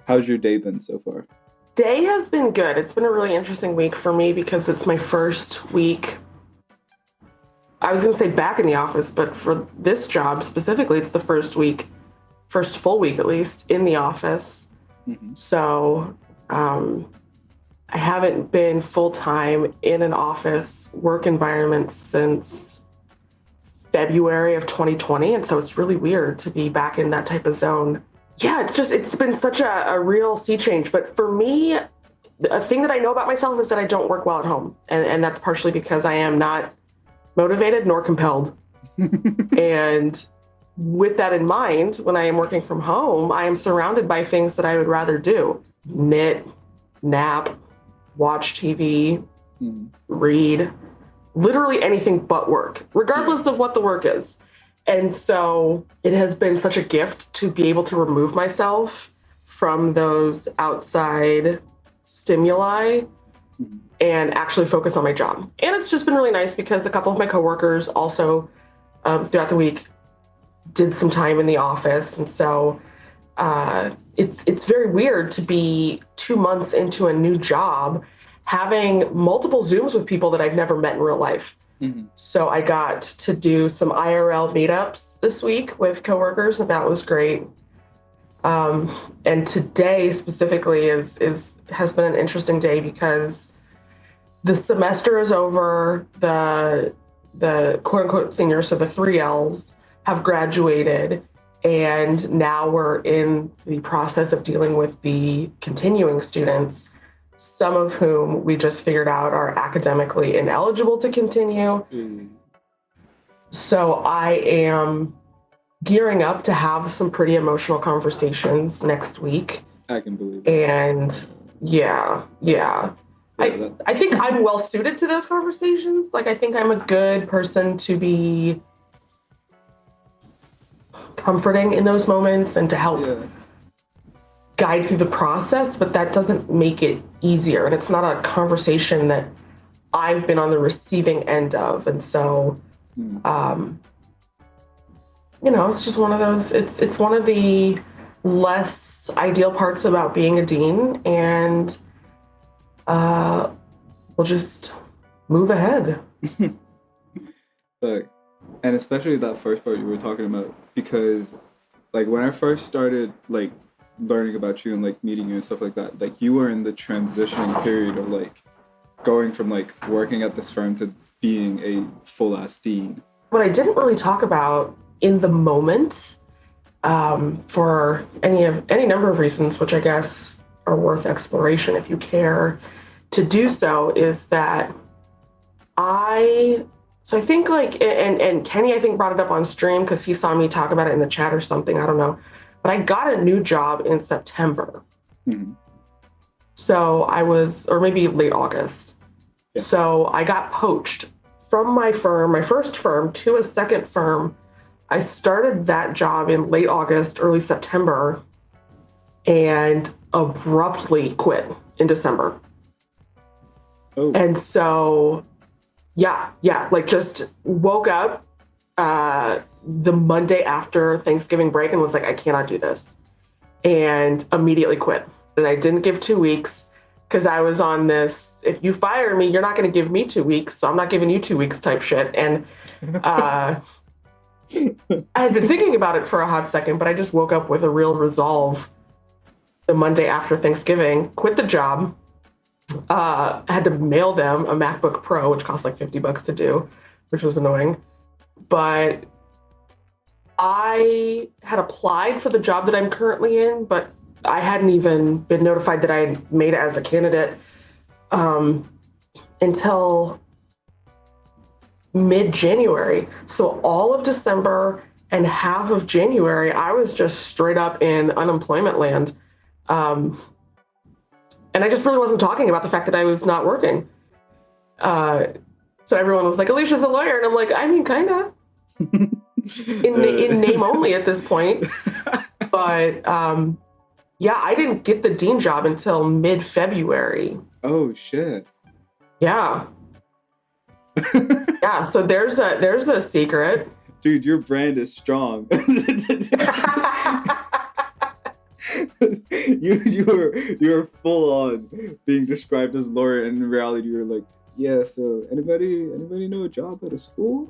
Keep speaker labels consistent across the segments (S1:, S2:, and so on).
S1: How's your day been so far?
S2: Day has been good. It's been a really interesting week for me because it's my first week. I was going to say back in the office, but for this job specifically, it's the first full week at least in the office.
S1: Mm-hmm.
S2: So I haven't been full-time in an office work environment since February of 2020. And so it's really weird to be back in that type of zone. Yeah, it's been such a real sea change. But for me, a thing that I know about myself is that I don't work well at home. And that's partially because I am not motivated nor compelled. And with that in mind, when I am working from home, I am surrounded by things that I would rather do. Knit, nap, watch TV, read, literally anything but work, regardless of what the work is. And so it has been such a gift to be able to remove myself from those outside stimuli and actually focus on my job. And it's just been really nice because a couple of my coworkers also throughout the week did some time in the office. And so it's very weird to be 2 months into a new job having multiple Zooms with people that I've never met in real life. Mm-hmm. So I got to do some IRL meetups this week with coworkers, and that was great. And today specifically has been an interesting day because the semester is over. The quote unquote seniors, so the 3Ls, have graduated, and now we're in the process of dealing with the continuing students, some of whom we just figured out are academically ineligible to continue. So I am gearing up to have some pretty emotional conversations next week.
S1: I can believe it.
S2: And yeah. I think I'm well suited to those conversations. Like, I think I'm a good person to be comforting in those moments and to help guide through the process, but that doesn't make it easier. And it's not a conversation that I've been on the receiving end of. And so, it's just one of those, it's one of the less ideal parts about being a dean, and we'll just move ahead.
S1: And especially that first part you were talking about, because like when I first started like learning about you and like meeting you and stuff like that, like you were in the transitioning period of like going from like working at this firm to being a full-ass dean.
S2: What I didn't really talk about in the moment, for any number of reasons, which I guess are worth exploration if you care to do so, is that I think like, and Kenny, I think, brought it up on stream because he saw me talk about it in the chat or something, I don't know. But I got a new job in September. Mm-hmm. So or maybe late August. Yeah. So I got poached from my firm, my first firm, to a second firm. I started that job in late August, early September, and abruptly quit in December. Oh. And so, like just woke up the Monday after Thanksgiving break and was like, I cannot do this. And immediately quit. And I didn't give 2 weeks because I was on this, if you fire me, you're not going to give me 2 weeks. So I'm not giving you 2 weeks type shit. And I had been thinking about it for a hot second, but I just woke up with a real resolve the Monday after Thanksgiving, quit the job, had to mail them a MacBook Pro, which cost like $50 to do, which was annoying. But I had applied for the job that I'm currently in, but I hadn't even been notified that I had made it as a candidate until mid-January. So all of December and half of January, I was just straight up in unemployment land. And I just really wasn't talking about the fact that I was not working. So everyone was like, Alicia's a lawyer. And I'm like, I mean, kind of. in name only at this point. But I didn't get the dean job until mid-February.
S1: Oh, shit.
S2: Yeah. Yeah, so there's a secret.
S1: Dude, your brand is strong. you were full on being described as Laura, and in reality, you were like, yeah. So anybody know a job at a school?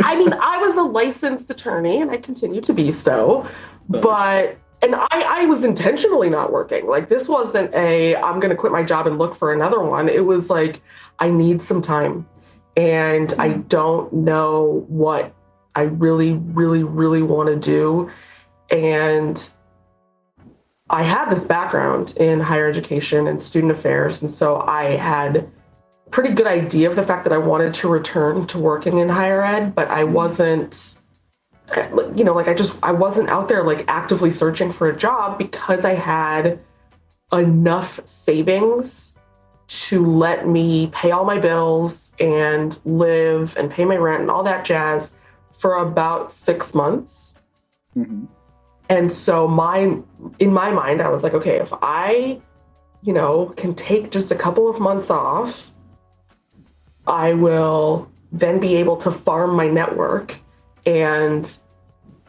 S2: I mean, I was a licensed attorney and I continue to be so,
S1: Thanks.
S2: but and I was intentionally not working. Like this wasn't a I'm gonna quit my job and look for another one. It was like I need some time and I
S1: Mm,
S2: don't know what I really, really, really want to do. And I had this background in higher education and student affairs. And so I had pretty good idea of the fact that I wanted to return to working in higher ed, but I
S1: mm,
S2: wasn't, like I wasn't out there like actively searching for a job because I had enough savings to let me pay all my bills and live and pay my rent and all that jazz for about 6 months.
S1: mhm,
S2: And so in my mind, I was like, okay, if I, can take just a couple of months off, I will then be able to farm my network and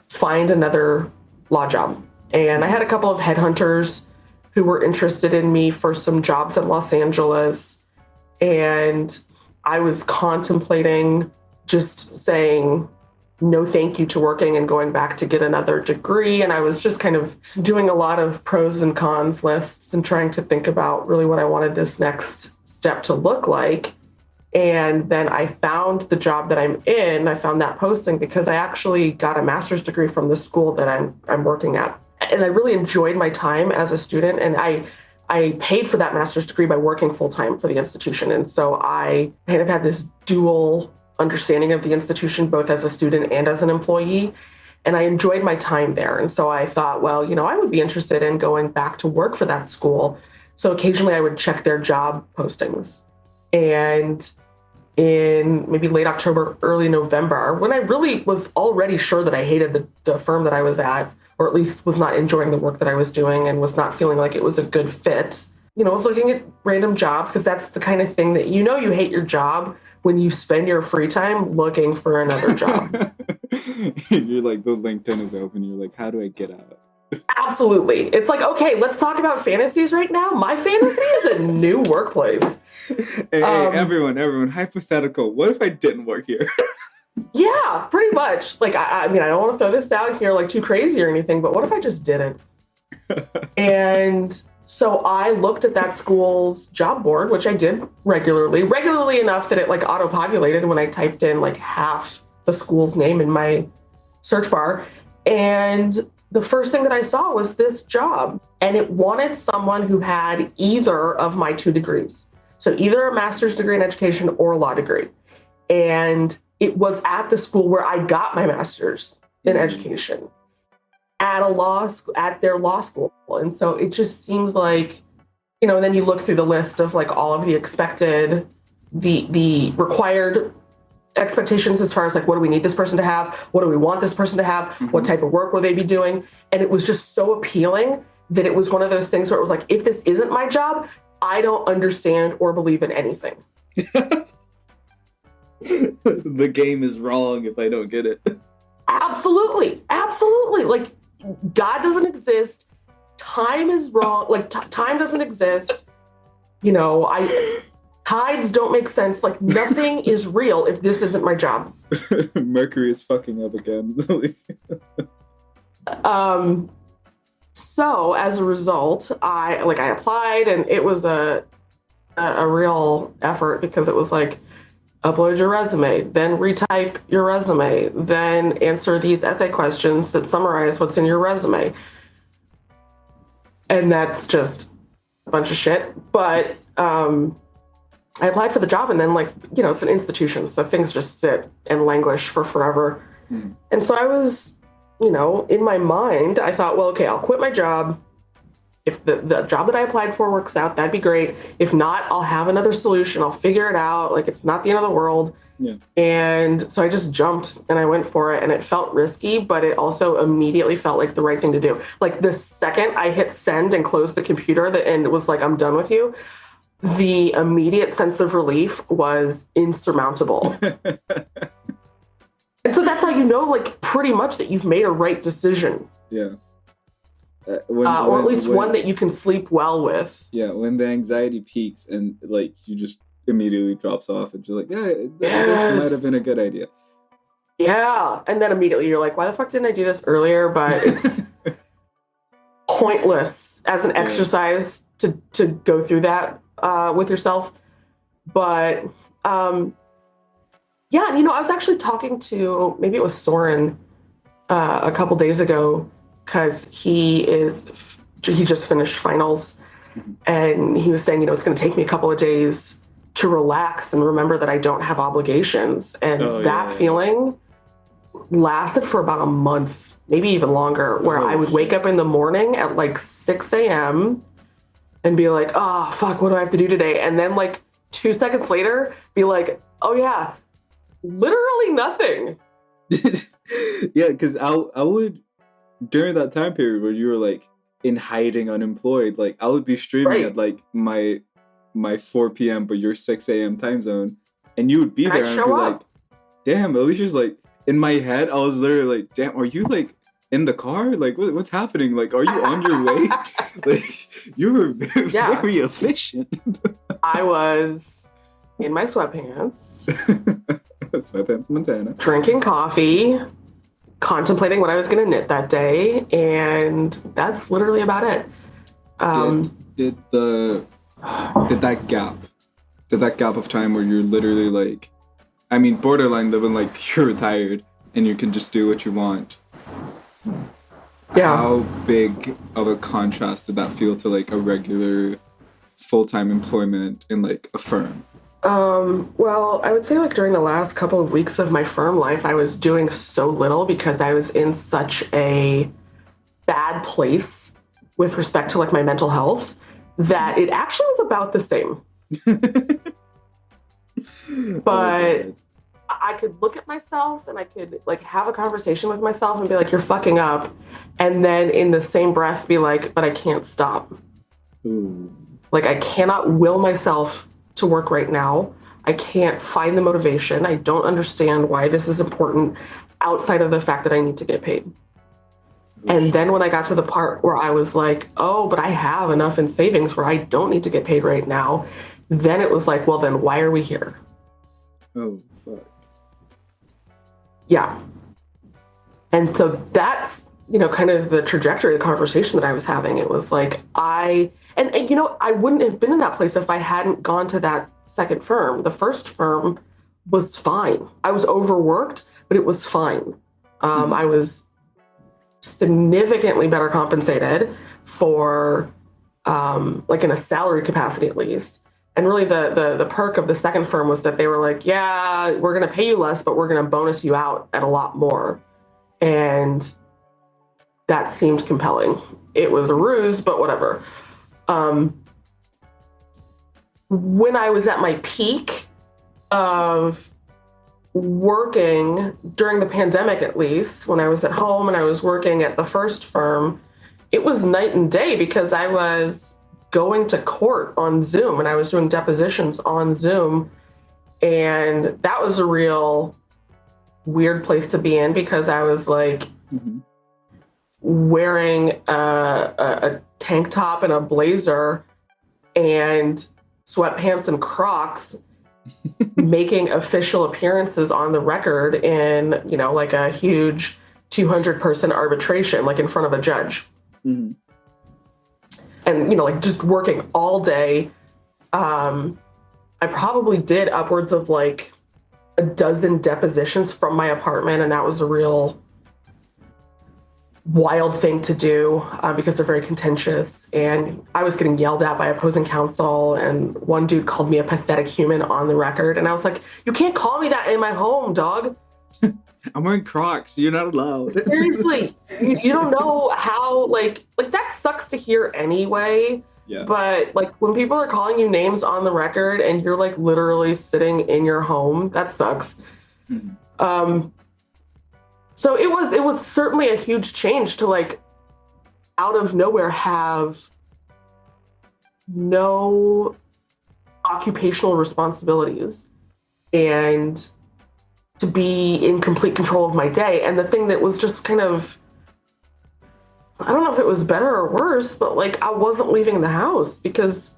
S2: find another law job. And I had a couple of headhunters who were interested in me for some jobs in Los Angeles. And I was contemplating just saying no thank you to working and going back to get another degree. And I was just kind of doing a lot of pros and cons lists and trying to think about really what I wanted this next step to look like. And then I found the job that I'm in. I found that posting because I actually got a master's degree from the school that I'm working at. And I really enjoyed my time as a student. And I paid for that master's degree by working full time for the institution. And so I kind of had this dual understanding of the institution, both as a student and as an employee. And I enjoyed my time there. And so I thought, well, I would be interested in going back to work for that school. So occasionally I would check their job postings. And in maybe late October, early November, when I really was already sure that I hated the firm that I was at, or at least was not enjoying the work that I was doing and was not feeling like it was a good fit. I was looking at random jobs because that's the kind of thing that you hate your job when you spend your free time looking for another job.
S1: You're like, the LinkedIn is open. You're like, how do I get out?
S2: Absolutely. It's like, okay, let's talk about fantasies right now. My fantasy is a new workplace.
S1: Hey, everyone, hypothetical. What if I didn't work here?
S2: Yeah, pretty much. Like, I mean, I don't want to throw this out here like too crazy or anything, but what if I just didn't? And so I looked at that school's job board, which I did regularly enough that it like auto-populated when I typed in like half the school's name in my search bar. And the first thing that I saw was this job, and it wanted someone who had either of my two degrees. So either a master's degree in education or a law degree. And it was at the school where I got my master's in education at their law school. And so it just seems like, and then you look through the list of like all of the the required expectations as far as like, what do we need this person to have? What do we want this person to have?
S1: Mm-hmm.
S2: What type of work will they be doing? And it was just so appealing that it was one of those things where it was like, if this isn't my job, I don't understand or believe in anything.
S1: The game is wrong if I don't get it.
S2: Absolutely. Like, God doesn't exist. Time is wrong. Like, time doesn't exist. Tides don't make sense. Like, nothing is real if this isn't my job.
S1: Mercury is fucking up again.
S2: So as a result, I applied, and it was a real effort because it was like, upload your resume, then retype your resume, then answer these essay questions that summarize what's in your resume. And that's just a bunch of shit. But I applied for the job, and then it's an institution, so things just sit and languish for forever. And so I was, in my mind, I thought, well, okay, I'll quit my job. If the job that I applied for works out, that'd be great. If not, I'll have another solution. I'll figure it out. Like, it's not the end of the world.
S1: Yeah.
S2: And so I just jumped and I went for it, and it felt risky, but it also immediately felt like the right thing to do. Like, the second I hit send and closed the computer and it was like, I'm done with you, the immediate sense of relief was insurmountable. And so that's how like, pretty much that you've made a right decision.
S1: Yeah.
S2: or at least one that you can sleep well with.
S1: Yeah, when the anxiety peaks and like you just immediately drops off and you're like, yeah, this might have been
S2: Yes.
S1: a good idea.
S2: Yeah. And then immediately you're like, why the fuck didn't I do this earlier? But it's pointless as an exercise to go through that with yourself. But yeah, you know, I was actually talking to, maybe it was Soren a couple days ago, because he just finished finals, and he was saying, you know, it's going to take me a couple of days to relax and remember that I don't have obligations. And that feeling lasted for about a month, maybe even longer, where I would wake up in the morning at like 6 a.m. and be like, oh, fuck, what do I have to do today? And then like 2 seconds later, be like, oh yeah, literally nothing.
S1: Yeah, because I would, during that time period where you were like in hiding unemployed, like I would be streaming at like my 4 p.m. but your 6 a.m. time zone, and you would be there and be like, damn, Alicia's like, in my head, I was literally like, damn, are you like in the car? Like, what's happening? Like, are you on your way? Like, you were very efficient.
S2: I was in my sweatpants.
S1: Sweatpants Montana.
S2: Drinking coffee, contemplating what I was going to knit that day, and that's literally about it.
S1: Did that gap of time where you're literally like, I mean, borderline living like you're retired and you can just do what you want. Yeah. How big of a contrast did that feel to like a regular full-time employment in like a firm?
S2: Well, I would say like during the last couple of weeks of my firm life, I was doing so little because I was in such a bad place with respect to like my mental health that it actually was about the same. But I could look at myself and I could like have a conversation with myself and be like, you're fucking up. And then in the same breath be like, but I can't stop.
S1: Ooh.
S2: Like I cannot will myself to work right now. I can't find the motivation. I don't understand why this is important outside of the fact that I need to get paid. And then when I got to the part where I was like, oh, but I have enough in savings where I don't need to get paid right now, then it was like, well, then why are we here?
S1: Oh, fuck.
S2: Yeah. And so that's, you know, kind of the trajectory of the conversation that I was having. It was like, and you know, I wouldn't have been in that place if I hadn't gone to that second firm. The first firm was fine. I was overworked, but it was fine. I was significantly better compensated for, like in a salary capacity at least. And really the perk of the second firm was that they were like, yeah, we're going to pay you less, but we're going to bonus you out at a lot more. And that seemed compelling. It was a ruse, but whatever. When I was at my peak of working during the pandemic, at least, when I was at home and I was working at the first firm, it was night and day because I was going to court on Zoom and I was doing depositions on Zoom. And that was a real weird place to be in because I was like wearing a tank top and a blazer and sweatpants and Crocs, making official appearances on the record in, you know, like a huge 200-person arbitration, like in front of a judge. Mm-hmm. And, you know, like just working all day. I probably did upwards of like a dozen depositions from my apartment. And that was a real wild thing to do because they're very contentious. And I was getting yelled at by opposing counsel. And one dude called me a pathetic human on the record. And I was like, you can't call me that in my home, dog.
S1: I'm wearing Crocs. You're not allowed.
S2: Seriously, you don't know how, like that sucks to hear anyway.
S1: Yeah.
S2: But like when people are calling you names on the record and you're like literally sitting in your home, that sucks. Mm-hmm. So it was certainly a huge change to like out of nowhere have no occupational responsibilities and to be in complete control of my day. And the thing that was just kind of I don't know if it was better or worse, but like I wasn't leaving the house because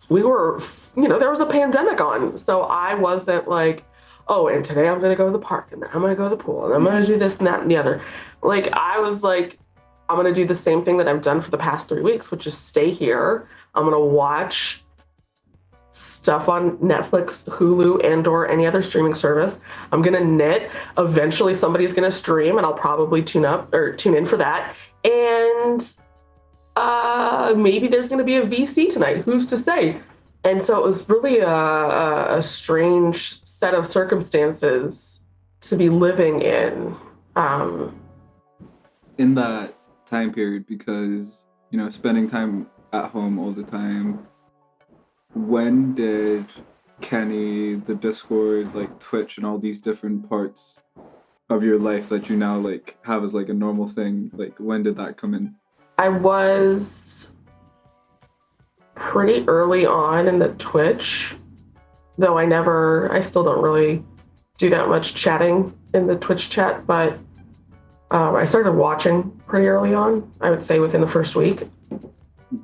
S2: we were, there was a pandemic on. So I wasn't like, oh, and today I'm going to go to the park and then I'm going to go to the pool and I'm going to do this and that and the other. Like I was like, I'm going to do the same thing that I've done for the past 3 weeks, which is stay here. I'm going to watch stuff on Netflix, Hulu, and/or any other streaming service. I'm going to knit. Eventually somebody's going to stream and I'll probably tune in for that. And maybe there's going to be a VC tonight. Who's to say? And so it was really a strange set of circumstances to be living in.
S1: In that time period, because, spending time at home all the time, when did Kenny, the Discord, like Twitch, and all these different parts of your life that you now like have as like a normal thing, like when did that come in?
S2: I was pretty early on in the Twitch, though I still don't really do that much chatting in the Twitch chat, but I started watching pretty early on, I would say within the first week.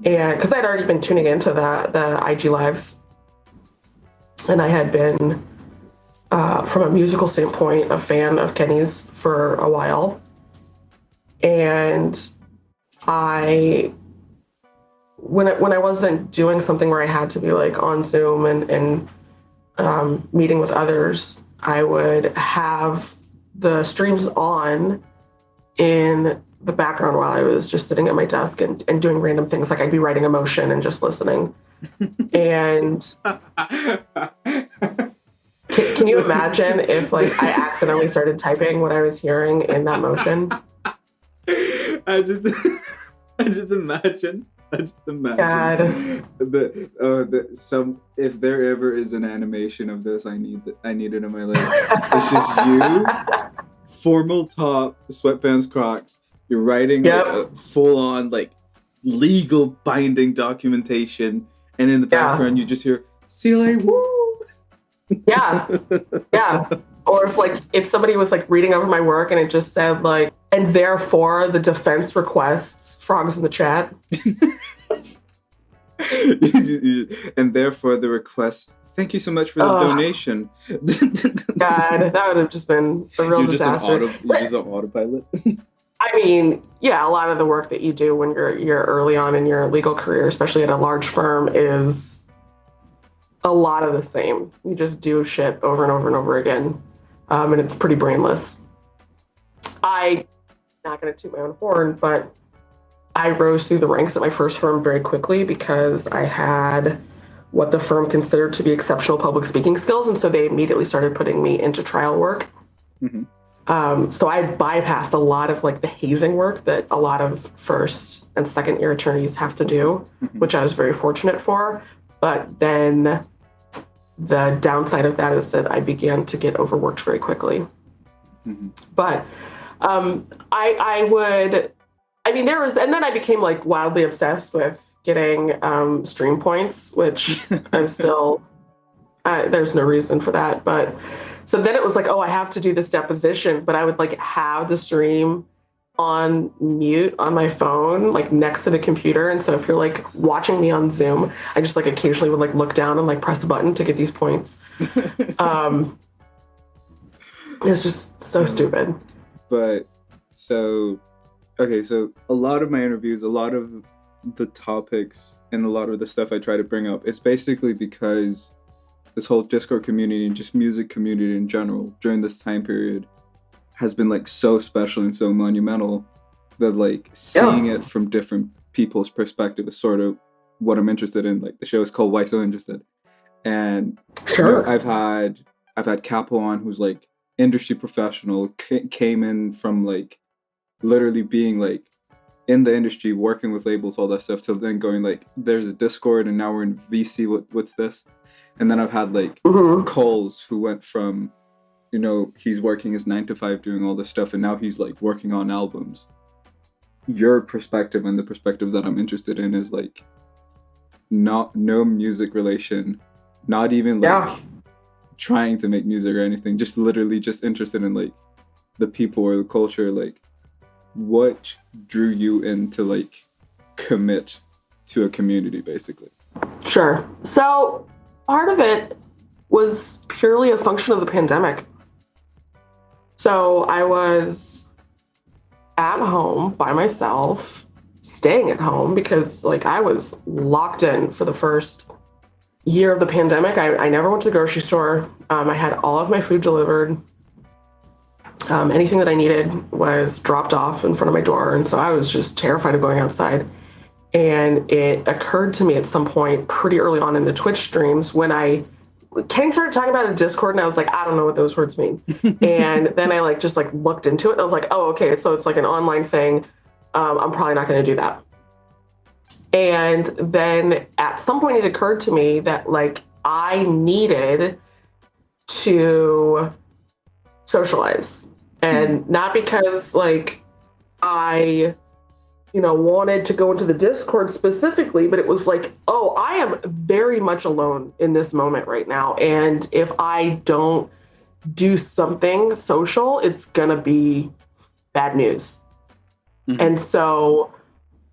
S2: And because I'd already been tuning into the IG lives, and I had been, from a musical standpoint, a fan of Kenny's for a while. And when I wasn't doing something where I had to be like on Zoom and meeting with others, I would have the streams on in the background while I was just sitting at my desk and doing random things. Like I'd be writing a motion and just listening. And can you imagine if like I accidentally started typing what I was hearing in that motion?
S1: I just imagine.
S2: God.
S1: If there ever is an animation of this, I need it in my life. It's just you, formal top, sweatpants, Crocs. You're writing like a full-on like legal binding documentation, and in the background you just hear "CLA woo."
S2: Yeah. Or if somebody was like reading over my work and it just said like, and therefore the defense requests frogs in the chat.
S1: And therefore the request. Thank you so much for the donation.
S2: God, that would have just been a real disaster.
S1: You're just on autopilot.
S2: I mean, yeah, a lot of the work that you do when you're early on in your legal career, especially at a large firm, is a lot of the same. You just do shit over and over and over again, and it's pretty brainless. I'm not going to toot my own horn, but I rose through the ranks at my first firm very quickly because I had what the firm considered to be exceptional public speaking skills, and so they immediately started putting me into trial work. Mm-hmm. So I bypassed a lot of like the hazing work that a lot of first and second year attorneys have to do, which I was very fortunate for. But then the downside of that is that I began to get overworked very quickly. Mm-hmm. But and then I became like wildly obsessed with getting stream points, which I'm still, there's no reason for that. But so then it was like, oh, I have to do this deposition, but I would like have the stream on mute on my phone, like next to the computer. And so if you're like watching me on Zoom, I just like occasionally would like look down and like press a button to get these points. It's just so stupid.
S1: But so a lot of my interviews, a lot of the topics and a lot of the stuff I try to bring up, it's basically because this whole Discord community and just music community in general during this time period has been like so special and so monumental that like seeing it from different people's perspective is sort of what I'm interested in. Like the show is called Why So Interested, and
S2: sure,
S1: I've had Capo on, who's like industry professional, came in from like literally being like in the industry working with labels, all that stuff, to then going like there's a Discord and now we're in VC, what's this? And then I've had like Coles, who went from, he's working his 9 to 5 doing all this stuff, and now he's like working on albums. Your perspective and the perspective that I'm interested in is like no music relation, not even like trying to make music or anything, just literally just interested in like the people or the culture. Like what drew you into like commit to a community, basically?
S2: Sure. So part of it was purely a function of the pandemic. So I was at home by myself, staying at home because like I was locked in for the first year of the pandemic. I never went to the grocery store. I had all of my food delivered. Anything that I needed was dropped off in front of my door. And so I was just terrified of going outside. And it occurred to me at some point pretty early on in the Twitch streams when Kenny started talking about a Discord, and I was like, I don't know what those words mean. And then I like just like looked into it, and I was like, oh, okay, so it's like an online thing. I'm probably not going to do that. And then at some point it occurred to me that like I needed to socialize, and not because like I wanted to go into the Discord specifically, but it was like, oh, I am very much alone in this moment right now. And if I don't do something social, it's going to be bad news. Mm-hmm. And so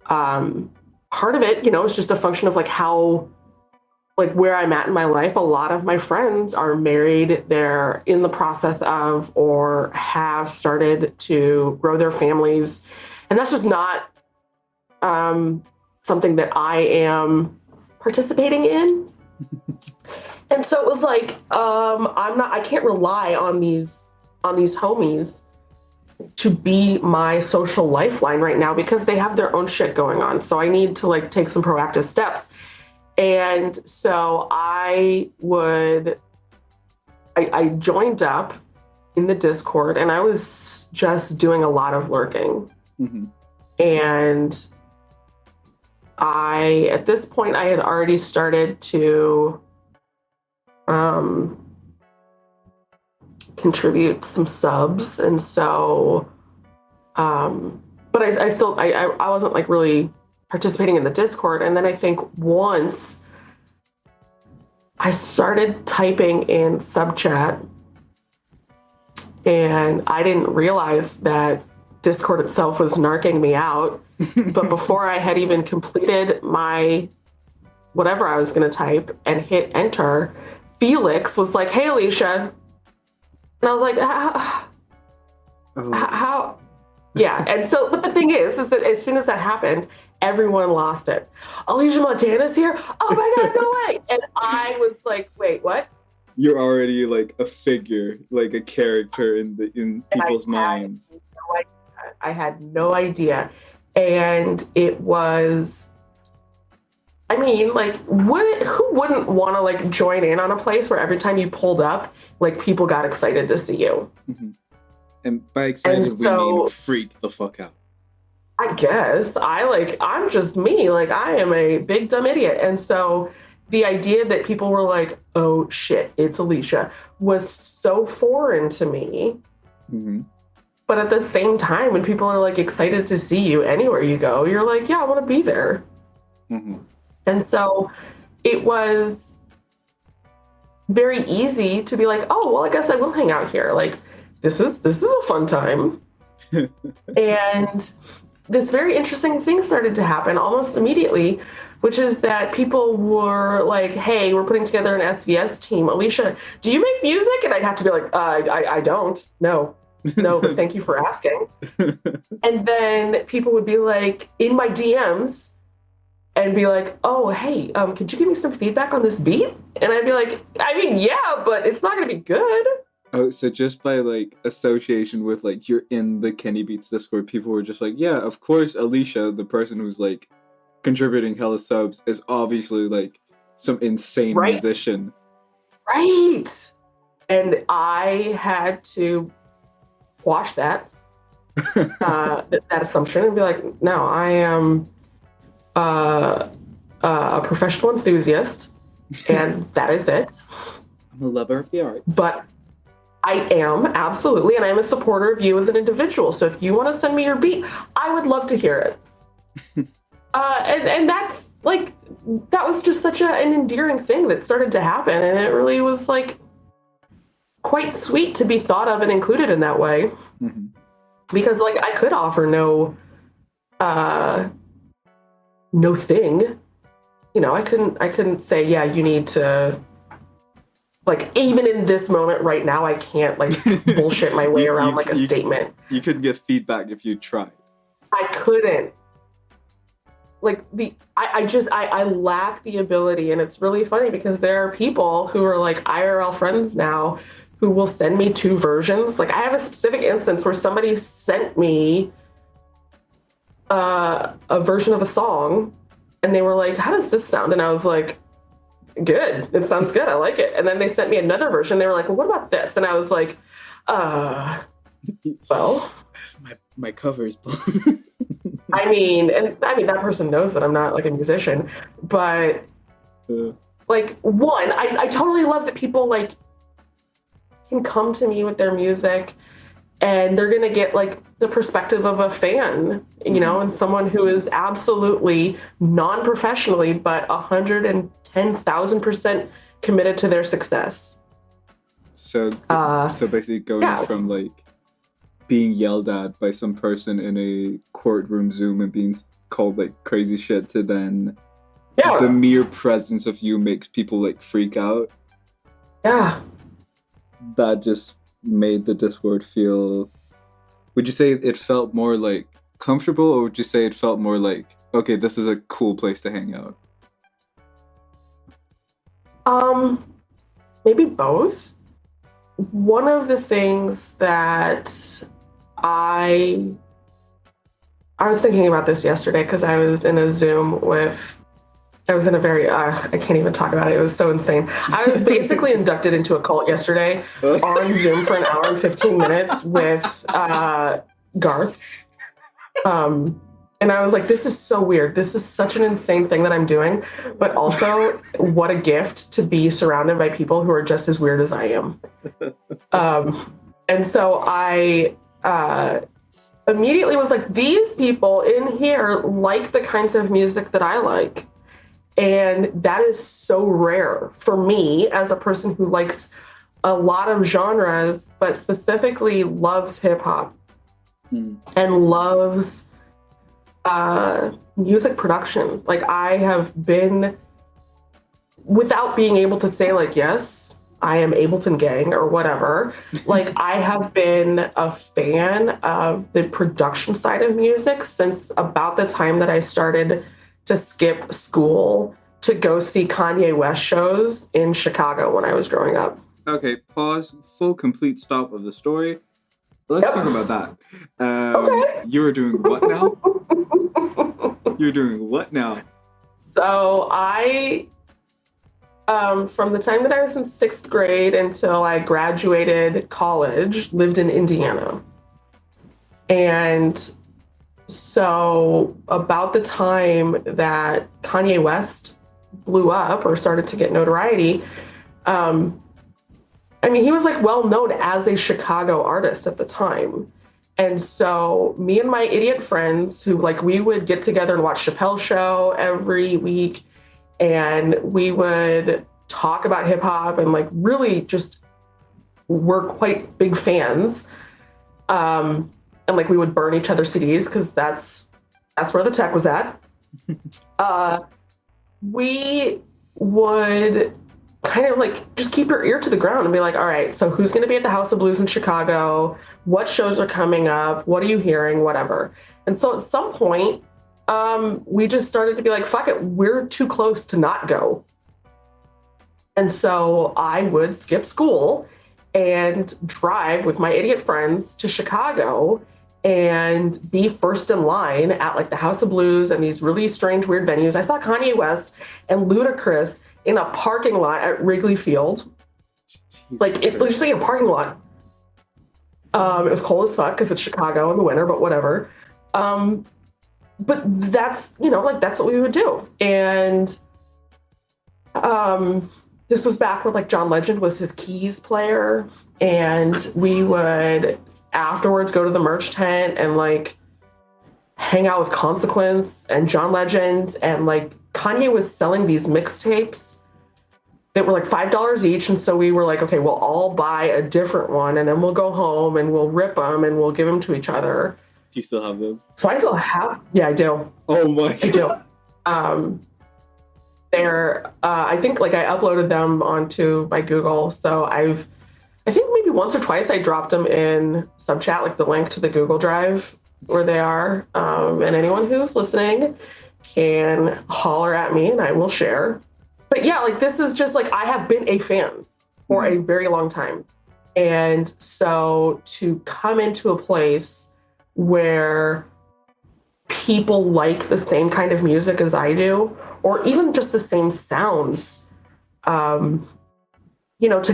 S2: part of it, is just a function of like how, like where I'm at in my life. A lot of my friends are married. They're in the process of or have started to grow their families. And that's just not something that I am participating in. And so it was like, I can't rely on these homies to be my social lifeline right now because they have their own shit going on. So I need to like take some proactive steps. And so I joined up in the Discord, and I was just doing a lot of lurking. Mm-hmm. And at this point, I had already started to contribute some subs. And so, but I wasn't like really participating in the Discord. And then I think once I started typing in sub chat, and I didn't realize that Discord itself was narking me out. But before I had even completed my whatever I was going to type and hit enter, Felix was like, hey, Alicia. And I was like, how? Yeah. And so, but the thing is that as soon as that happened, everyone lost it. Alicia Montana's here? Oh my God, no way. And I was like, wait, what?
S1: You're already like a figure, like a character in people's minds.
S2: I had no idea. And it was, I mean, like, who wouldn't want to like join in on a place where every time you pulled up, like people got excited to see you?
S1: Mm-hmm. And by excited, we mean freaked the fuck out.
S2: I guess I'm just me. Like, I am a big dumb idiot. And so the idea that people were like, oh shit, it's Alicia, was so foreign to me. Mm-hmm. But at the same time, when people are like excited to see you anywhere you go, you're like, yeah, I want to be there. Mm-hmm. And so it was very easy to be like, oh, well, I guess I will hang out here. Like, this is a fun time. And this very interesting thing started to happen almost immediately, which is that people were like, hey, we're putting together an SVS team. Alicia, do you make music? And I'd have to be like, I don't. No, but thank you for asking. And then people would be like in my DMs and be like, oh, hey, could you give me some feedback on this beat? And I'd be like, I mean, yeah, but it's not going to be good.
S1: Oh, so just by like association with like you're in the Kenny Beats Discord, people were just like, yeah, of course, Alicia, the person who's like contributing hella subs, is obviously like some insane musician.
S2: Right. And I had to wash that that assumption and be like, no, I am a professional enthusiast, and that is it.
S1: I'm a lover of the arts.
S2: But I am, absolutely, and I'm a supporter of you as an individual. So if you want to send me your beat, I would love to hear it. And that's like, that was just such an endearing thing that started to happen. And it really was like quite sweet to be thought of and included in that way.
S1: Mm-hmm.
S2: because like I could offer uh no thing. You know, I couldn't say, yeah, you need to, like, even in this moment right now, I can't like bullshit my way around like a statement.
S1: You could get feedback if you tried.
S2: I couldn't. Like I lack the ability, and it's really funny because there are people who are like IRL friends now who will send me two versions. Like I have a specific instance where somebody sent me a version of a song, and they were like, "How does this sound?" And I was like, "Good. It sounds good. I like it." And then they sent me another version. They were like, "Well, what about this?" And I was like, well,
S1: my cover is
S2: I mean, and I mean that person knows that I'm not like a musician, but like one, I totally love that people like can come to me with their music and they're gonna get like the perspective of a fan, you know, and someone who is absolutely non-professionally but 110,000% committed to their success.
S1: So basically going from like being yelled at by some person in a courtroom Zoom and being called like crazy shit to then the mere presence of you makes people like freak out.
S2: Yeah.
S1: That just made the Discord feel, would you say it felt more like comfortable, or would you say it felt more like, okay, this is a cool place to hang out?
S2: Maybe both. One of the things that I was thinking about this yesterday because I was in a Zoom with, I was in a very, I can't even talk about it. It was so insane. I was basically inducted into a cult yesterday on Zoom for an hour and 15 minutes with Garth. And I was like, this is so weird. This is such an insane thing that I'm doing. But also, what a gift to be surrounded by people who are just as weird as I am. And so I immediately was like, these people in here like the kinds of music that I like. And that is so rare for me as a person who likes a lot of genres, but specifically loves hip hop and loves music production. Like I have been, without being able to say like, yes, I am Ableton Gang or whatever, like I have been a fan of the production side of music since about the time that I started to skip school to go see Kanye West shows in Chicago when I was growing up.
S1: Okay, pause, full complete stop of the story. Let's talk about that.
S2: Okay.
S1: You were doing what now? You're doing what now?
S2: So I, from the time that I was in 6th grade until I graduated college, lived in Indiana. And so about the time that Kanye West blew up or started to get notoriety, I mean, he was like well known as a Chicago artist at the time. And so me and my idiot friends who like, we would get together and watch Chappelle's show every week. And we would talk about hip hop and like really just were quite big fans. And like we would burn each other's CDs because that's where the tech was at. We would kind of like just keep your ear to the ground and be like, all right, so who's going to be at the House of Blues in Chicago? What shows are coming up? What are you hearing? Whatever. And so at some point, we just started to be like, fuck it, we're too close to not go. And so I would skip school and drive with my idiot friends to Chicago and be first in line at like the House of Blues and these really strange, weird venues. I saw Kanye West and Ludacris in a parking lot at Wrigley Field. Like, it was just like a parking lot. It was cold as fuck because it's Chicago in the winter, but whatever. But that's, you know, like that's what we would do. And this was back when like John Legend was his keys player. And we would afterwards go to the merch tent and like hang out with Consequence and John Legend. And like Kanye was selling these mixtapes that were like $5 each. And so we were like, okay, we'll all buy a different one and then we'll go home and we'll rip them and we'll give them to each other.
S1: Do you still have those?
S2: So I still have, yeah, I do.
S1: Oh my God.
S2: I do. I think like I uploaded them onto my Google. So I think maybe once or twice I dropped them in subchat, like the link to the Google Drive where they are. And anyone who's listening can holler at me and I will share. But yeah, like this is just like, I have been a fan for a very long time. And so to come into a place where people like the same kind of music as I do, or even just the same sounds, to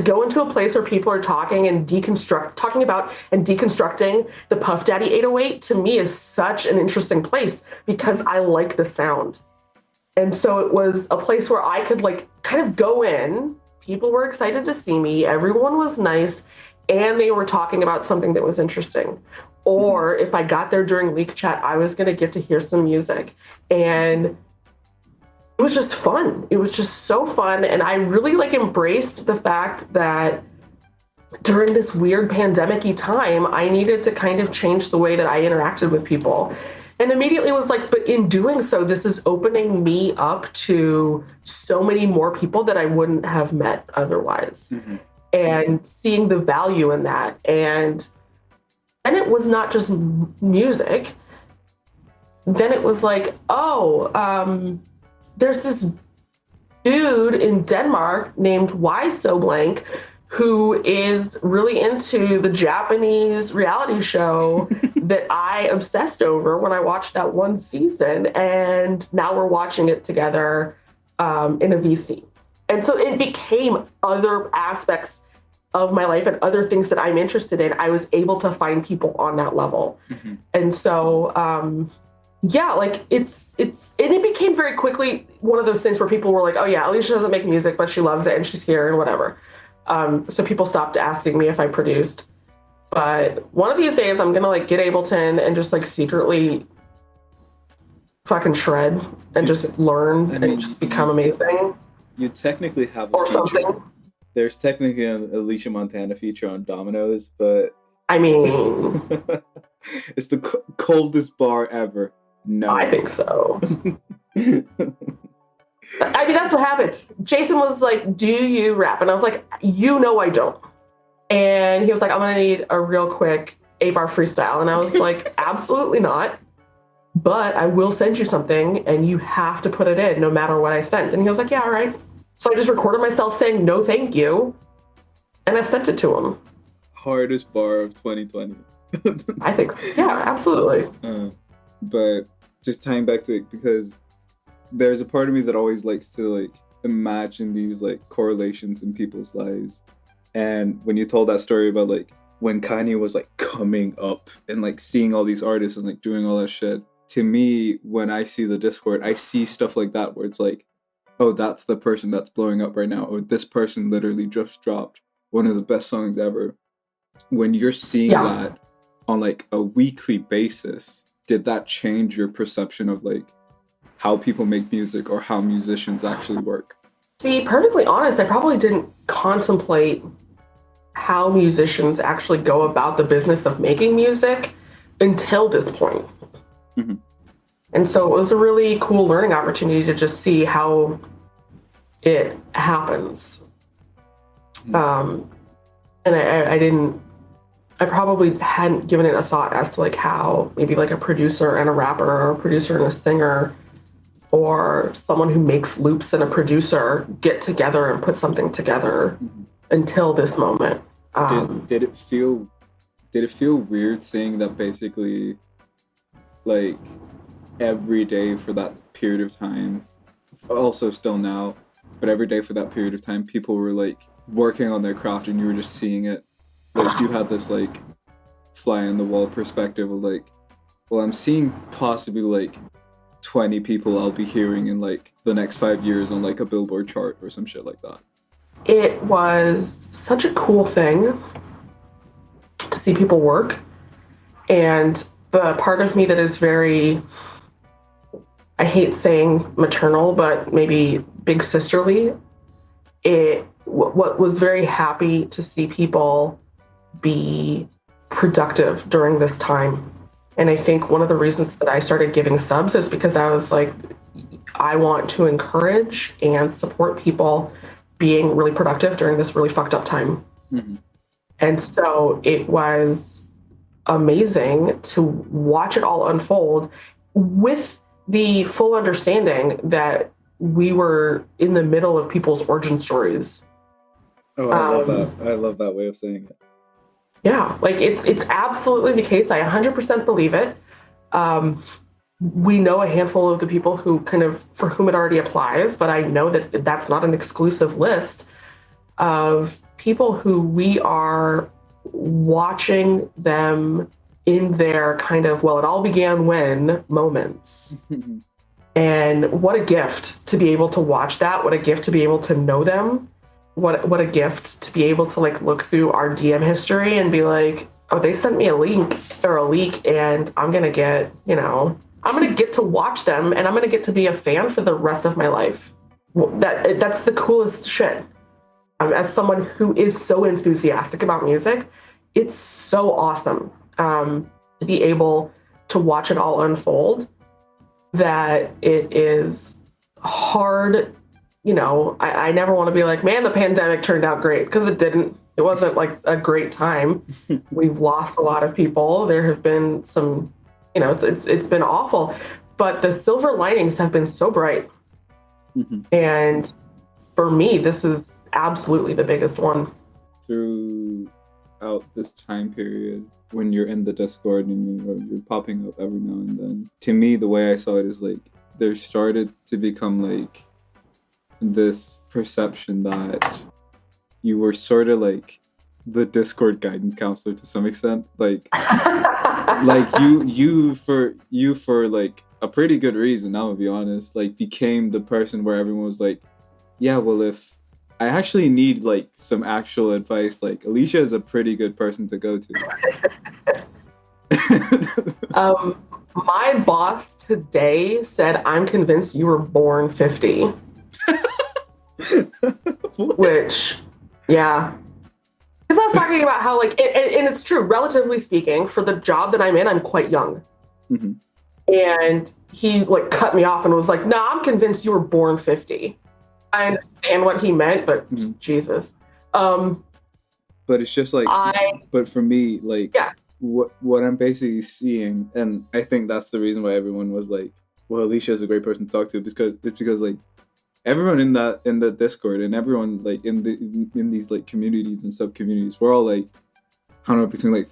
S2: go into a place where people are talking about and deconstructing the Puff Daddy 808 to me is such an interesting place because I like the sound. And so it was a place where I could like kind of go in. People were excited to see me. Everyone was nice. And they were talking about something that was interesting. Or if I got there during Leak Chat, I was going to get to hear some music. And it was just fun. It was just so fun. And I really like embraced the fact that during this weird pandemic-y time, I needed to kind of change the way that I interacted with people. And immediately was like, but in doing so, this is opening me up to so many more people that I wouldn't have met otherwise. And seeing the value in that. And it was not just music. Then it was like, there's this dude in Denmark named Why So Blank who is really into the Japanese reality show that I obsessed over when I watched that one season. And now we're watching it together in a VC. And so it became other aspects of my life and other things that I'm interested in. I was able to find people on that level. And so, like and it became very quickly one of those things where people were like, oh yeah, Alicia doesn't make music, but she loves it and she's here and whatever. So people stopped asking me if I produced. But one of these days I'm going to like get Ableton and just like secretly fucking shred and just learn and just become amazing.
S1: You technically have a
S2: or
S1: feature.
S2: Something.
S1: There's technically an Alicia Montana feature on Domino's, but
S2: I mean,
S1: it's the coldest bar ever. No,
S2: I think so. I mean, that's what happened. Jason was like, do you rap? And I was like, I don't. And he was like, I'm going to need a real quick 8-bar freestyle. And I was like, absolutely not. But I will send you something and you have to put it in no matter what I sent. And he was like, yeah, all right. So I just recorded myself saying, no, thank you. And I sent it to him.
S1: Hardest bar of 2020.
S2: I think so. Yeah, absolutely.
S1: But just tying back to it, because there's a part of me that always likes to like imagine these like correlations in people's lives. And when you told that story about like when Kanye was like coming up and like seeing all these artists and like doing all that shit, to me, when I see the Discord, I see stuff like that where it's like, oh, that's the person that's blowing up right now. Or this person literally just dropped one of the best songs ever. When you're seeing that on like a weekly basis, did that change your perception of like how people make music or how musicians actually work?
S2: To be perfectly honest, I probably didn't contemplate how musicians actually go about the business of making music until this point. And so it was a really cool learning opportunity to just see how it happens. And I probably hadn't given it a thought as to like how maybe like a producer and a rapper or a producer and a singer or someone who makes loops and a producer get together and put something together until this moment.
S1: Did it feel weird seeing that basically like every day for that period of time, also still now, but every day for that period of time, people were like working on their craft and you were just seeing it? Like you had this like fly on the wall perspective of like, well, I'm seeing possibly like 20 people I'll be hearing in like the next 5 years on like a Billboard chart or some shit like that.
S2: It was such a cool thing to see people work. And the part of me that is very, I hate saying maternal, but maybe big sisterly, what was very happy to see people be productive during this time. And I think one of the reasons that I started giving subs is because I was like, I want to encourage and support people being really productive during this really fucked up time.
S1: Mm-hmm.
S2: And so it was amazing to watch it all unfold with the full understanding that we were in the middle of people's origin stories.
S1: Oh, I love that. I love that way of saying it.
S2: Yeah, like it's absolutely the case. I 100% believe it. We know a handful of the people who kind of for whom it already applies, but I know that that's not an exclusive list of people who we are watching them in their kind of, well, it all began when moments. And what a gift to be able to watch that. What a gift to be able to know them. What a gift to be able to like look through our DM history and be like, oh, they sent me a link or a leak and I'm going to get, I'm going to get to watch them and I'm going to get to be a fan for the rest of my life. That's the coolest shit. As someone who is so enthusiastic about music, it's so awesome to be able to watch it all unfold, that it is hard. I never want to be like, man, the pandemic turned out great, because it didn't. It wasn't like a great time. We've lost a lot of people. There have been some, it's been awful, but the silver linings have been so bright. Mm-hmm. And for me, this is absolutely the biggest one.
S1: Throughout this time period, when you're in the Discord and you're popping up every now and then, to me, the way I saw it is like there started to become like this perception that you were sort of like the Discord guidance counselor to some extent, like you for like a pretty good reason, I'm gonna be honest, like became the person where everyone was like, yeah, well, if I actually need like some actual advice, like Alicia is a pretty good person to go to.
S2: My boss today said, I'm convinced you were born 50. Which, yeah. Because I was talking about how, like, and it's true, relatively speaking, for the job that I'm in, I'm quite young. Mm-hmm. And he, like, cut me off and was like, nah, I'm convinced you were born 50. I understand what he meant, but mm-hmm. Jesus.
S1: But it's just like, but for me, like, yeah. What I'm basically seeing, and I think that's the reason why everyone was like, well, Alicia is a great person to talk to, because like, everyone in the Discord and everyone like in these like communities and sub communities, we're all like, I don't know, between like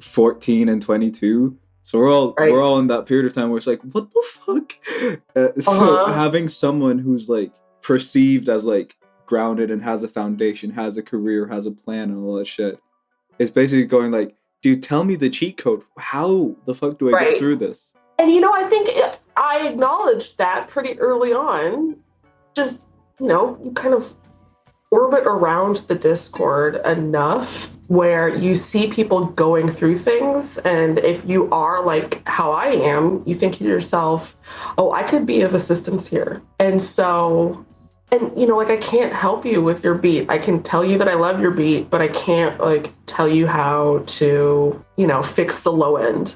S1: 14 and 22. So we're all in that period of time where it's like, what the fuck? So having someone who's like perceived as like grounded and has a foundation, has a career, has a plan, and all that shit, it's basically going like, dude, tell me the cheat code. How the fuck do I get through this?
S2: And I think I acknowledged that pretty early on. Just, you kind of orbit around the Discord enough where you see people going through things. And if you are like how I am, you think to yourself, oh, I could be of assistance here. And so, like, I can't help you with your beat. I can tell you that I love your beat, but I can't like tell you how to, fix the low end.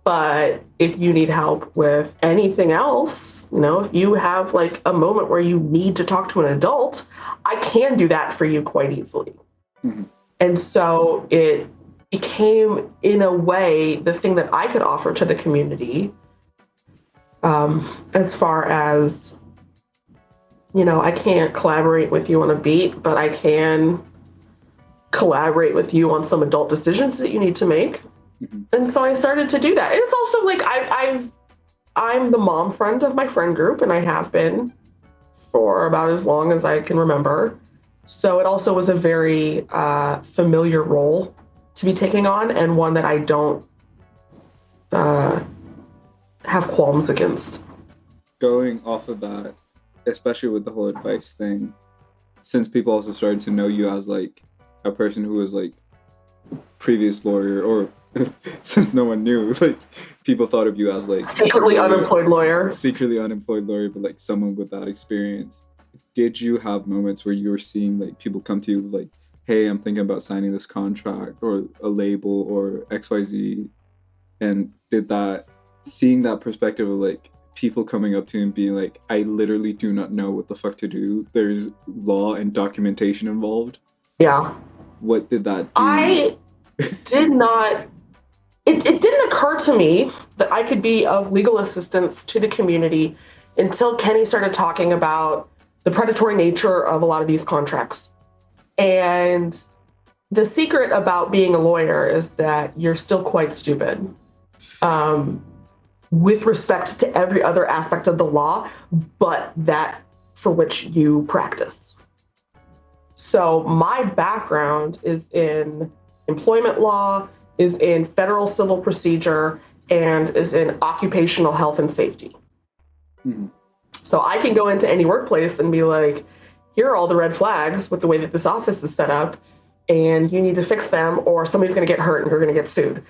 S2: But if you need help with anything else, if you have like a moment where you need to talk to an adult, I can do that for you quite easily. Mm-hmm. And so it became, in a way, the thing that I could offer to the community, as far as, I can't collaborate with you on a beat, but I can collaborate with you on some adult decisions that you need to make. Mm-hmm. And so I started to do that. And it's also like I'm the mom friend of my friend group, and I have been for about as long as I can remember. So it also was a very familiar role to be taking on, and one that I don't have qualms against.
S1: Going off of that, especially with the whole advice thing, since people also started to know you as like a person who was like previous lawyer, or since no one knew, like people thought of you as like
S2: secretly unemployed lawyer,
S1: but like someone with that experience. did you have moments where you were seeing like people come to you like, hey, I'm thinking about signing this contract or a label or XYZ, and did that seeing that perspective of like people coming up to you and being like, I literally do not know what the fuck to do. There's law and documentation involved.
S2: Yeah.
S1: What did that do?
S2: I did not, it didn't occur to me that I could be of legal assistance to the community until Kenny started talking about the predatory nature of a lot of these contracts. And the secret about being a lawyer is that you're still quite stupid. With respect to every other aspect of the law, but that for which you practice. So my background is in employment law, is in federal civil procedure, and is in occupational health and safety. Mm-hmm. So I can go into any workplace and be like, here are all the red flags with the way that this office is set up, and you need to fix them or somebody's going to get hurt and you're going to get sued.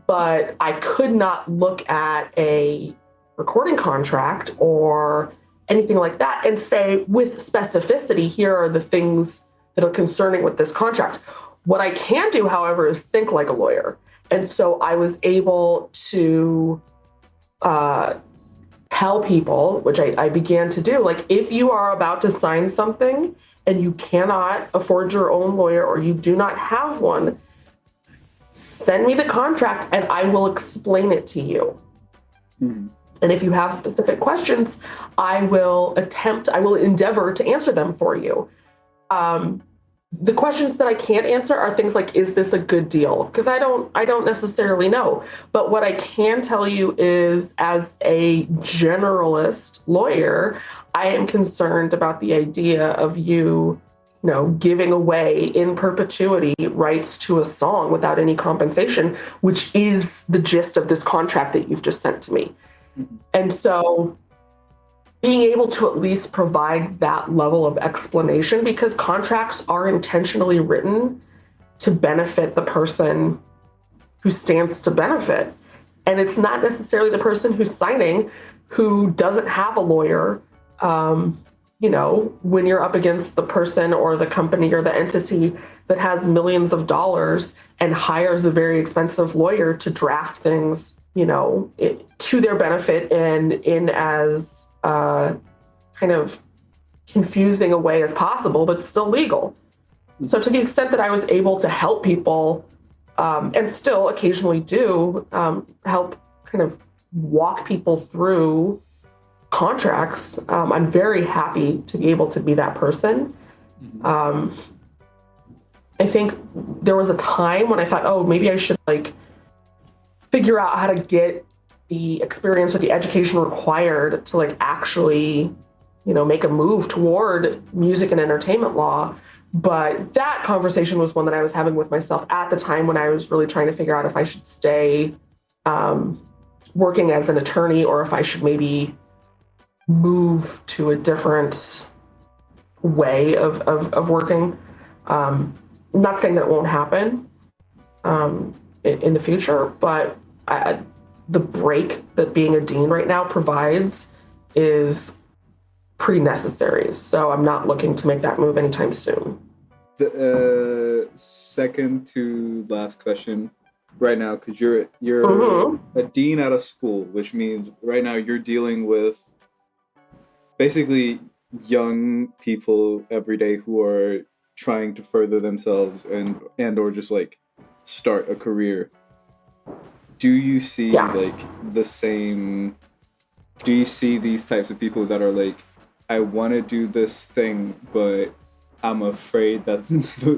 S2: But I could not look at a recording contract or anything like that and say with specificity, here are the things that are concerning with this contract. What I can do, however, is think like a lawyer. And so I was able to tell people, which I began to do, like, if you are about to sign something and you cannot afford your own lawyer or you do not have one, send me the contract and I will explain it to you. Mm-hmm. And if you have specific questions, I will endeavor to answer them for you. The questions that I can't answer are things like, is this a good deal? Because I don't necessarily know. But what I can tell you is, as a generalist lawyer, I am concerned about the idea of you giving away in perpetuity rights to a song without any compensation, which is the gist of this contract that you've just sent to me. Mm-hmm. And so being able to at least provide that level of explanation, because contracts are intentionally written to benefit the person who stands to benefit. And it's not necessarily the person who's signing who doesn't have a lawyer. When you're up against the person or the company or the entity that has millions of dollars and hires a very expensive lawyer to draft things, to their benefit and in as kind of confusing a way as possible, but still legal. So to the extent that I was able to help people, and still occasionally do, help kind of walk people through contracts, I'm very happy to be able to be that person. Mm-hmm. I think there was a time when I thought, oh, maybe I should figure out how to get the experience or the education required to actually, make a move toward music and entertainment law. But that conversation was one that I was having with myself at the time when I was really trying to figure out if I should stay working as an attorney or if I should maybe move to a different way of working. I'm not saying that it won't happen in the future, but the break that being a dean right now provides is pretty necessary. So I'm not looking to make that move anytime soon.
S1: The second to last question right now, because you're mm-hmm. a dean at a school, which means right now you're dealing with basically young people every day who are trying to further themselves and or just start a career. Do you see the same? Do you see these types of people that are I want to do this thing, but I'm afraid that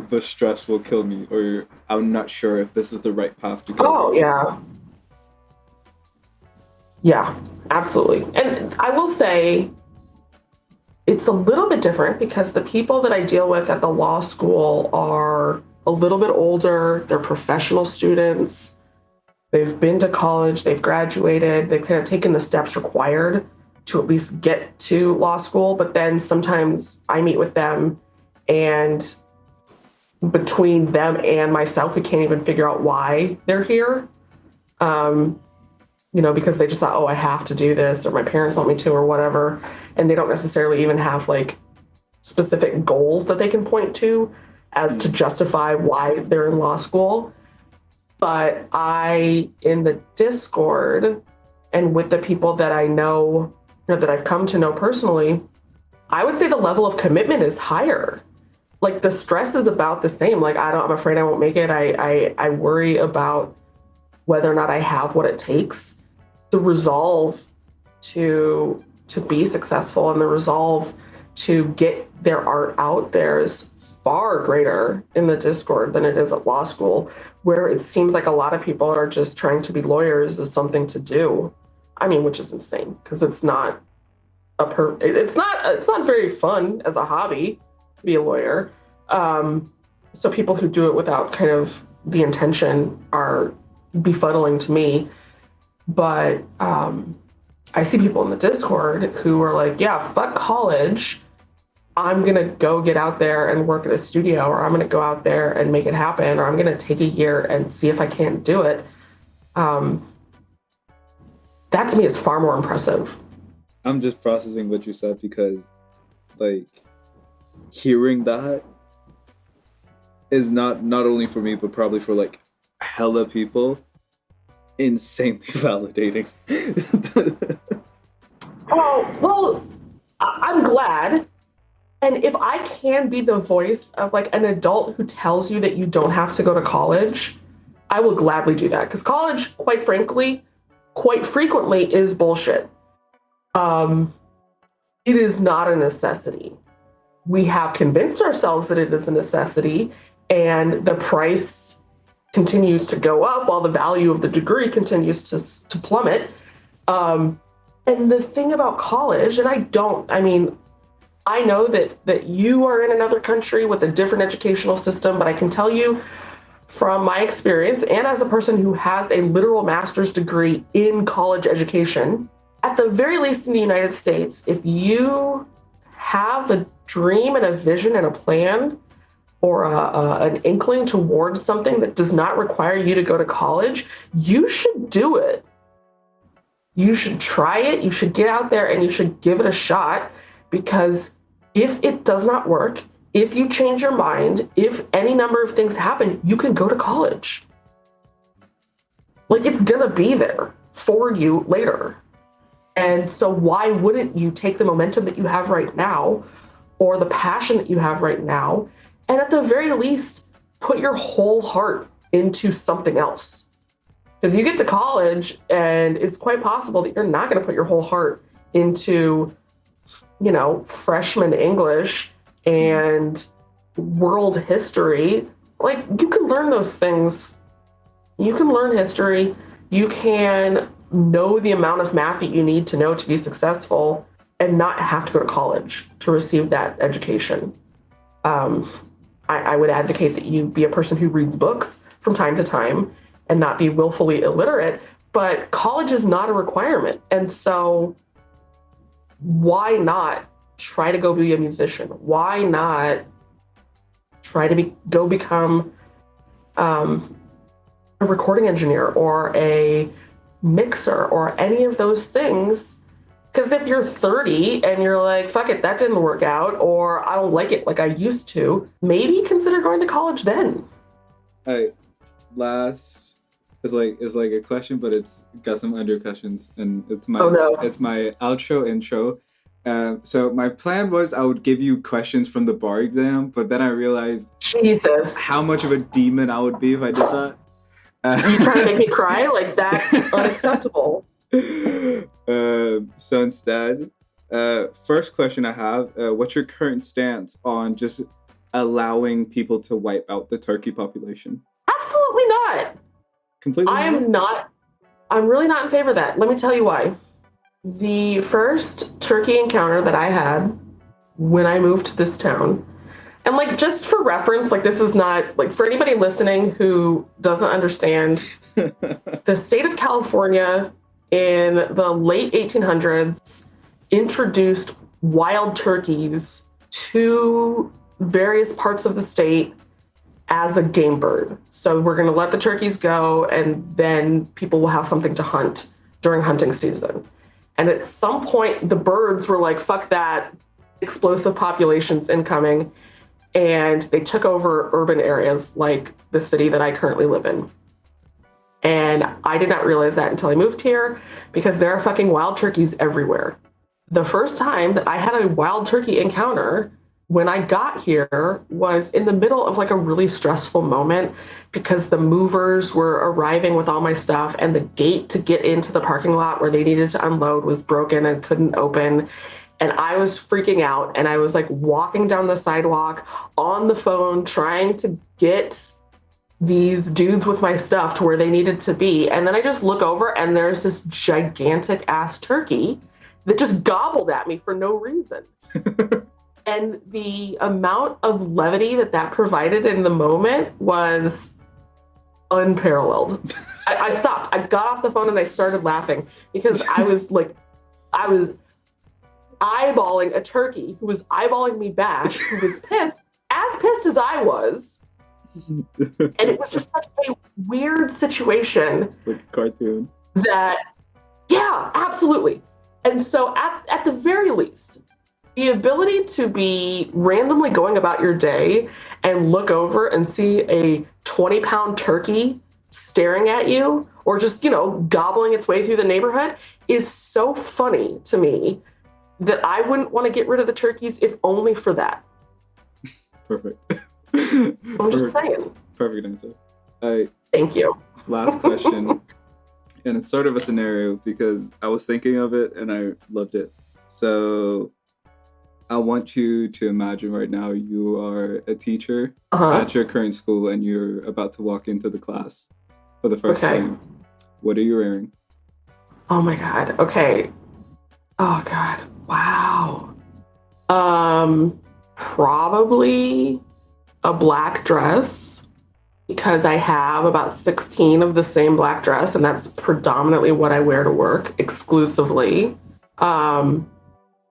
S1: the stress will kill me, or I'm not sure if this is the right path to go?
S2: Oh, yeah. Yeah, absolutely. And I will say it's a little bit different because the people that I deal with at the law school are a little bit older. They're professional students. They've been to college, they've graduated, they've kind of taken the steps required to at least get to law school. But then sometimes I meet with them, and between them and myself, we can't even figure out why they're here. Because they just thought, oh, I have to do this, or my parents want me to, or whatever. And they don't necessarily even have specific goals that they can point to as to justify why they're in law school. But in the Discord and with the people that I know, that I've come to know personally, I would say the level of commitment is higher. Like the stress is about the same. Like I'm afraid I won't make it. I worry about whether or not I have what it takes. The resolve to be successful and the resolve to get their art out there is far greater in the Discord than it is at law school, where it seems like a lot of people are just trying to be lawyers as something to do. I mean, which is insane because it's not it's not very fun as a hobby to be a lawyer. So people who do it without kind of the intention are befuddling to me. But I see people in the Discord who are like, yeah, fuck college. I'm going to go get out there and work at a studio, or I'm going to go out there and make it happen, or I'm going to take a year and see if I can't do it. That to me is far more impressive.
S1: I'm just processing what you said because, like, hearing that is not only for me, but probably for, like, hella people, insanely validating.
S2: Oh, well, I'm glad. And if I can be the voice of like an adult who tells you that you don't have to go to college, I will gladly do that. Because college, quite frankly, quite frequently is bullshit. It is not a necessity. We have convinced ourselves that it is a necessity, and the price continues to go up while the value of the degree continues to plummet. And the thing about college, and I know that you are in another country with a different educational system, but I can tell you from my experience and as a person who has a literal master's degree in college education, at the very least in the United States, if you have a dream and a vision and a plan or an inkling towards something that does not require you to go to college, you should do it. You should try it. You should get out there and you should give it a shot, because if it does not work, if you change your mind, if any number of things happen, you can go to college. Like, it's gonna be there for you later. And so why wouldn't you take the momentum that you have right now, or the passion that you have right now, and at the very least, put your whole heart into something else? Because you get to college and it's quite possible that you're not gonna put your whole heart into, freshman English and world history. Like, you can learn those things. You can learn history. You can know the amount of math that you need to know to be successful and not have to go to college to receive that education. I would advocate that you be a person who reads books from time to time and not be willfully illiterate, but college is not a requirement. And so why not try to go be a musician? Why not try to go become a recording engineer or a mixer or any of those things? Because if you're 30 and you're like, fuck it, that didn't work out, or I don't like it like I used to, maybe consider going to college then.
S1: Hey, last is like a question, but it's got some under questions, and it's my outro intro. So my plan was I would give you questions from the bar exam, but then I realized
S2: Jesus,
S1: how much of a demon I would be if I did that.
S2: Are you trying to make me cry? Like, that's unacceptable.
S1: So instead, first question I have, what's your current stance on just allowing people to wipe out the turkey population?
S2: Absolutely not.
S1: Completely
S2: I'm really not in favor of that. Let me tell you why. The first turkey encounter that I had when I moved to this town, and like, just for reference, like, this is not, like, for anybody listening who doesn't understand, the state of California in the late 1800s introduced wild turkeys to various parts of the state as a game bird. So we're going to let the turkeys go, and then people will have something to hunt during hunting season. And at some point, the birds were like, fuck that. explosive populations incoming, and they took over urban areas like the city that I currently live in. And I did not realize that until I moved here, because there are fucking wild turkeys everywhere. The first time that I had a wild turkey encounter when I got here was in the middle of like a really stressful moment, because the movers were arriving with all my stuff and the gate to get into the parking lot where they needed to unload was broken and couldn't open. And I was freaking out, and I was like walking down the sidewalk on the phone trying to get these dudes with my stuff to where they needed to be. And then I just look over and there's this gigantic ass turkey that just gobbled at me for no reason. And the amount of levity that provided in the moment was unparalleled. I stopped. I got off the phone and I started laughing, because I was eyeballing a turkey who was eyeballing me back, who was pissed, as pissed as I was. And it was just such a weird situation.
S1: Like a cartoon.
S2: That, yeah, absolutely. And so at the very least, the ability to be randomly going about your day and look over and see a 20-pound turkey staring at you, or just, gobbling its way through the neighborhood, is so funny to me that I wouldn't want to get rid of the turkeys if only for that.
S1: Perfect.
S2: I'm just saying.
S1: Perfect answer.
S2: Thank you.
S1: Last question. And it's sort of a scenario, because I was thinking of it and I loved it. So I want you to imagine right now you are a teacher at your current school, and you're about to walk into the class for the first time. What are you wearing?
S2: Oh my God. Okay. Oh God. Wow. Probably a black dress, because I have about 16 of the same black dress, and that's predominantly what I wear to work exclusively.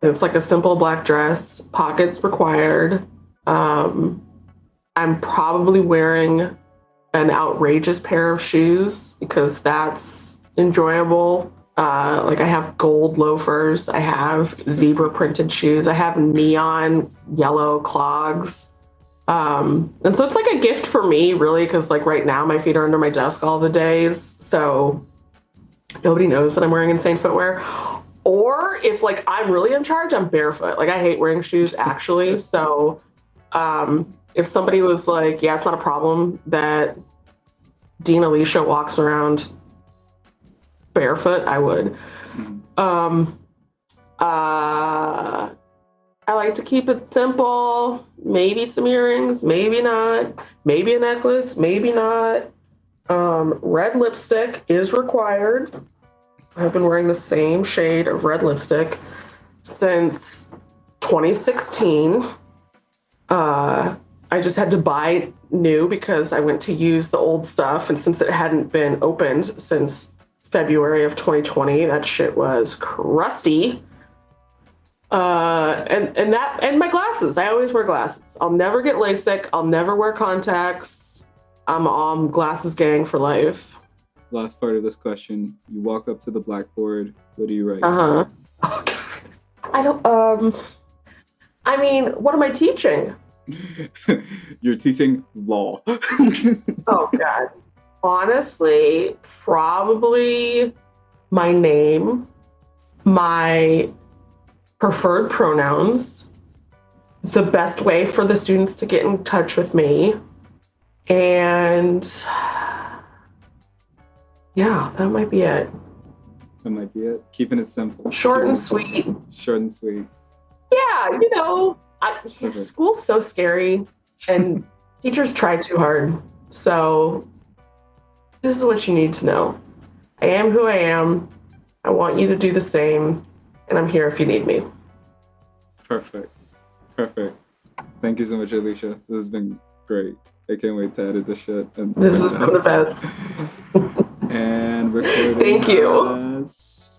S2: It's like a simple black dress, pockets required. I'm probably wearing an outrageous pair of shoes, because that's enjoyable. Like I have gold loafers, I have zebra printed shoes, I have neon yellow clogs. And so it's like a gift for me, really, because like right now my feet are under my desk all the days, so nobody knows that I'm wearing insane footwear. Or if like I'm really in charge, I'm barefoot. Like I hate wearing shoes, actually. So if somebody was like, yeah, it's not a problem that Dean Alicia walks around barefoot, I would. I like to keep it simple. Maybe some earrings, maybe not. Maybe a necklace, maybe not. Red lipstick is required. I've been wearing the same shade of red lipstick since 2016. I just had to buy new because I went to use the old stuff, and since it hadn't been opened since February of 2020, that shit was crusty. And my glasses. I always wear glasses. I'll never get LASIK. I'll never wear contacts. I'm on glasses gang for life.
S1: Last part of this question. You walk up to the blackboard. What do you write?
S2: Oh, God. I don't, I mean, what am I teaching?
S1: You're teaching law.
S2: Oh, God. Honestly, probably my name, my preferred pronouns, the best way for the students to get in touch with me, and yeah, that might be it.
S1: That might be it. Keeping it simple.
S2: Short and sweet.
S1: Short and sweet.
S2: Yeah, school's so scary, and teachers try too hard. So this is what you need to know. I am who I am. I want you to do the same, and I'm here if you need me.
S1: Perfect. Thank you so much, Alicia. This has been great. I can't wait to edit this shit. And
S2: this has been the best.
S1: And recording.
S2: Thank you.